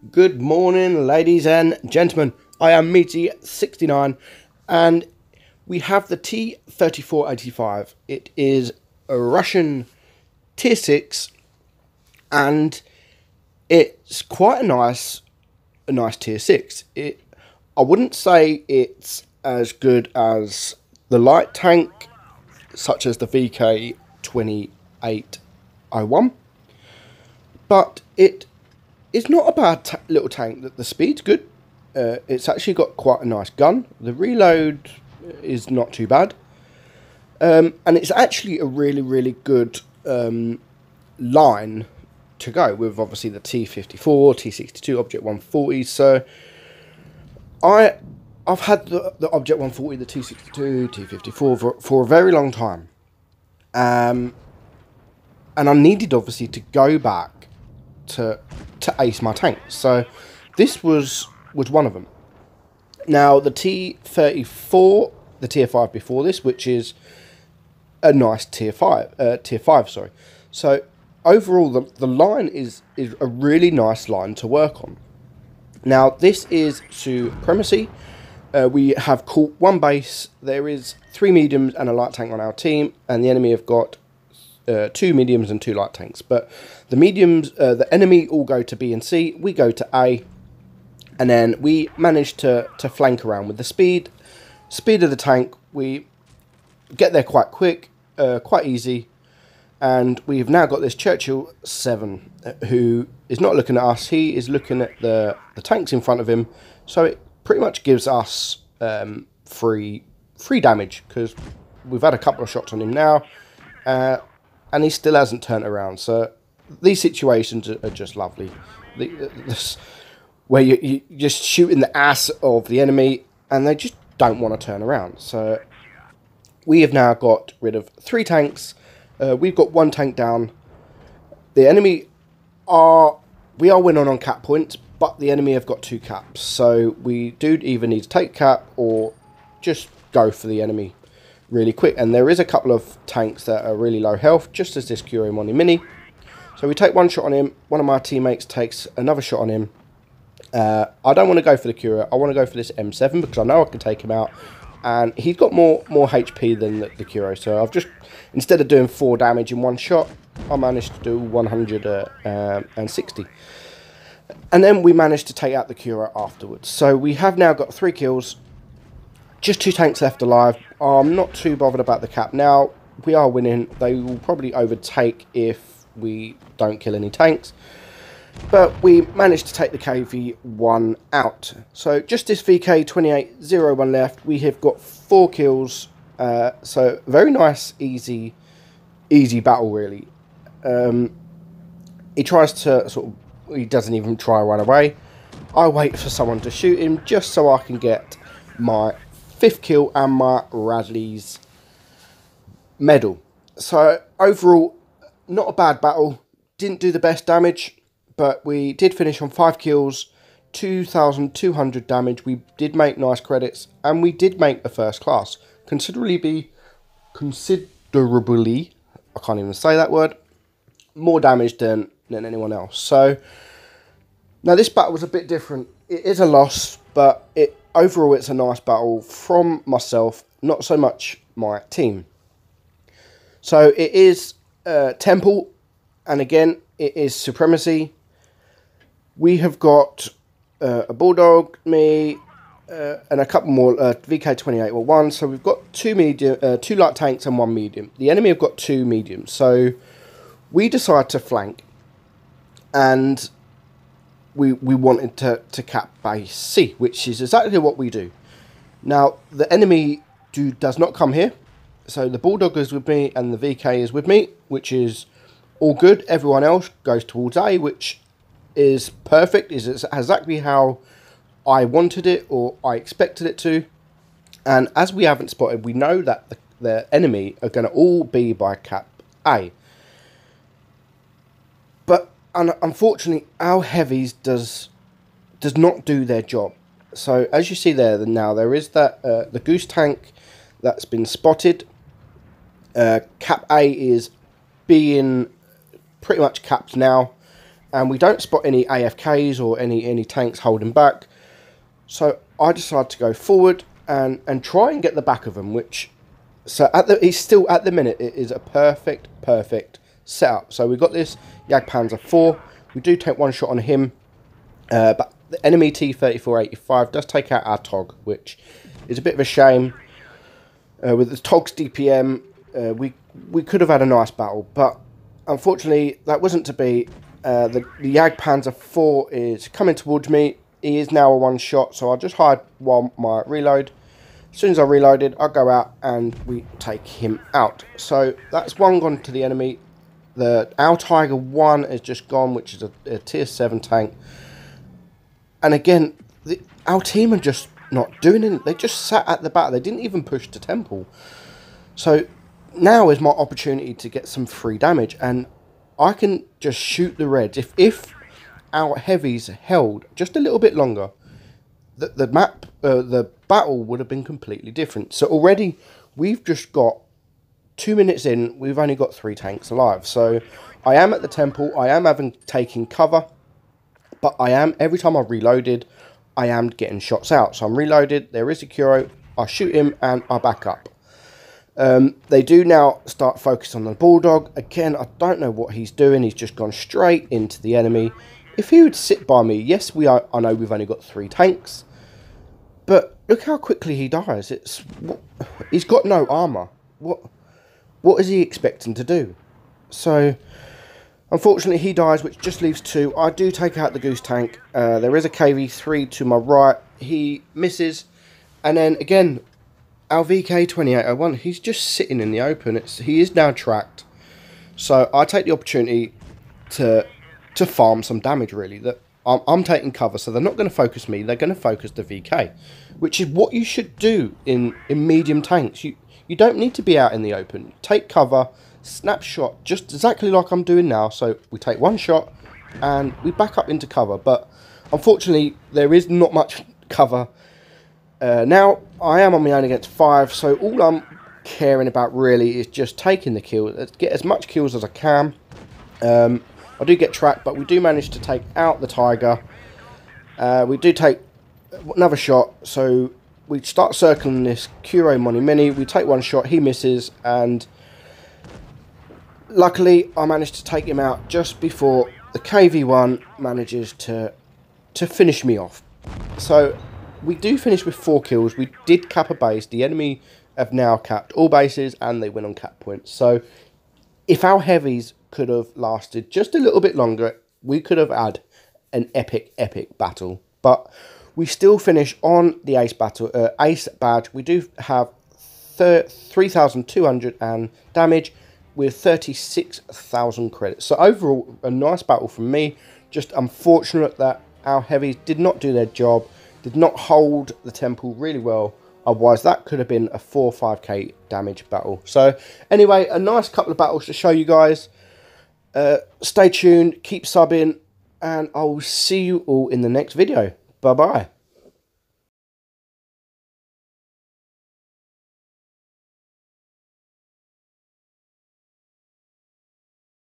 Good morning, ladies and gentlemen. I am Meaty69, and we have the T-34-85. It is a Russian Tier 6, and it's quite a nice Tier 6. I wouldn't say it's as good as the light tank, such as the VK-2801, but it's not a bad little tank. The speed's good. It's actually got quite a nice gun. The reload is not too bad. And it's actually a really good line to go with, obviously, the T-54, T-62, Object 140. So I've had the Object 140, the T-62, T-54 for a very long time. And I needed, obviously, to go back to ace my tanks. So this was one of them. Now the T-34, the tier 5 before this, which is a nice tier 5, sorry. So overall the line is a really nice line to work on. Now this is supremacy. We have caught one base. There is 3 mediums and a light tank on our team, and the enemy have got 2 mediums and 2 light tanks. But the mediums, the enemy all go to B and C, we go to A, and then we manage to flank around with the speed of the tank. We get there quite quick, quite easy, and we've now got this Churchill 7 who is not looking at us. He is looking at the tanks in front of him, so it pretty much gives us free damage, because we've had a couple of shots on him now, and he still hasn't turned around. So these situations are just lovely. Where you're just shooting the ass of the enemy, and they just don't want to turn around. So we have now got rid of 3 tanks. We've got 1 tank down. The enemy we are winning on cap points, but the enemy have got 2 caps. So we do either need to take cap or just go for the enemy really quick. And there is a couple of tanks that are really low health, just as this Curio Mini. So we take 1 shot on him. One of my teammates takes another shot on him. I don't want to go for the Curio. I want to go for this M7 because I know I can take him out, and he's got more HP than the Curio. So I've just, instead of doing 4 damage in 1 shot, I managed to do 160. And then we managed to take out the Curio afterwards. So we have now got 3 kills. Just 2 tanks left alive. I'm not too bothered about the cap now. We are winning. They will probably overtake if we don't kill any tanks. But we managed to take the KV-1 out. So just this VK-2801 left. We have got 4 kills. So very nice, easy battle, really. He tries to he doesn't even try to run away. I wait for someone to shoot him just so I can get my 5th kill and my Radley's medal. So overall, not a bad battle. Didn't do the best damage, but we did finish on 5 kills, 2,200 damage. We did make nice credits, and we did make a first class. Considerably, I can't even say that word, more damage than anyone else. So now this battle was a bit different. It is a loss, but overall it's a nice battle from myself, not so much my team. So it is Temple, and again it is supremacy. We have got a Bulldog, me, and a couple more VK-2801. So we've got 2 light tanks and 1 medium. The enemy have got 2 mediums. So we decide to flank, and we wanted to cap base C, which is exactly what we do. Now the enemy does not come here, so the Bulldog is with me and the VK is with me, which is all good. Everyone else goes towards A, which is perfect. Is exactly how I wanted it, or I expected it to. And as we haven't spotted, we know that the enemy are going to all be by cap A. But unfortunately, our heavies does not do their job. So as you see there now, there is that the goose tank that's been spotted. Cap A is being pretty much capped now, and we don't spot any AFKs or any tanks holding back. So I decided to go forward and try and get the back of them, which, so it's still at the minute, it is a perfect setup. So we've got this Jagdpanzer 4. We do take one shot on him, but the enemy T-34-85 does take out our TOG, which is a bit of a shame. With the TOG's DPM, we could have had a nice battle, but unfortunately that wasn't to be. The Jagdpanzer 4 is coming towards me. He is now a one-shot, so I'll just hide while my reload. As soon as I reloaded, I'll go out and we take him out. So that's one gone to the enemy. Our Tiger 1 is just gone, which is a tier 7 tank. And again, our team are just not doing anything. They just sat at the back. They didn't even push to temple. So now is my opportunity to get some free damage, and I can just shoot the reds. If our heavies held just a little bit longer, the battle would have been completely different. So already we've just got 2 minutes in, we've only got 3 tanks alive. So I am at the temple, I am taking cover, but I am, every time I've reloaded, I am getting shots out. So I'm reloaded, there is a Kuro, I shoot him and I back up. They do now start focusing on the Bulldog. Again, I don't know what he's doing. He's just gone straight into the enemy. If he would sit by me, yes, I know we've only got 3 tanks, but look how quickly he dies. He's got no armor. What is he expecting to do? So, unfortunately, he dies, which just leaves 2. I do take out the Goose tank. There is a KV-3 to my right. He misses, and then again, our VK-2801, he's just sitting in the open. He is now tracked. So I take the opportunity to farm some damage, really. That I'm taking cover, so they're not going to focus me. They're going to focus the VK, which is what you should do in medium tanks. You don't need to be out in the open. Take cover, snapshot, just exactly like I'm doing now. So we take one shot and we back up into cover. But unfortunately, there is not much cover. Now, I am on my own against 5, so all I'm caring about really is just taking the kill. Let's get as much kills as I can. I do get tracked, but we do manage to take out the Tiger. We do take another shot, so we start circling this Kuro Money Mini. We take one shot, he misses, and luckily I managed to take him out just before the KV-1 manages to finish me off. So we do finish with 4 kills. We did cap a base. The enemy have now capped all bases and they win on cap points. So if our heavies could have lasted just a little bit longer, we could have had an epic battle. But we still finish on the ace badge. We do have 3,200 and damage with 36,000 credits. So overall, a nice battle from me. Just unfortunate that our heavies did not do their job. Did not hold the temple really well. Otherwise, that could have been a 4 or 5k damage battle. So, anyway, a nice couple of battles to show you guys. Stay tuned, keep subbing, and I will see you all in the next video. Bye-bye.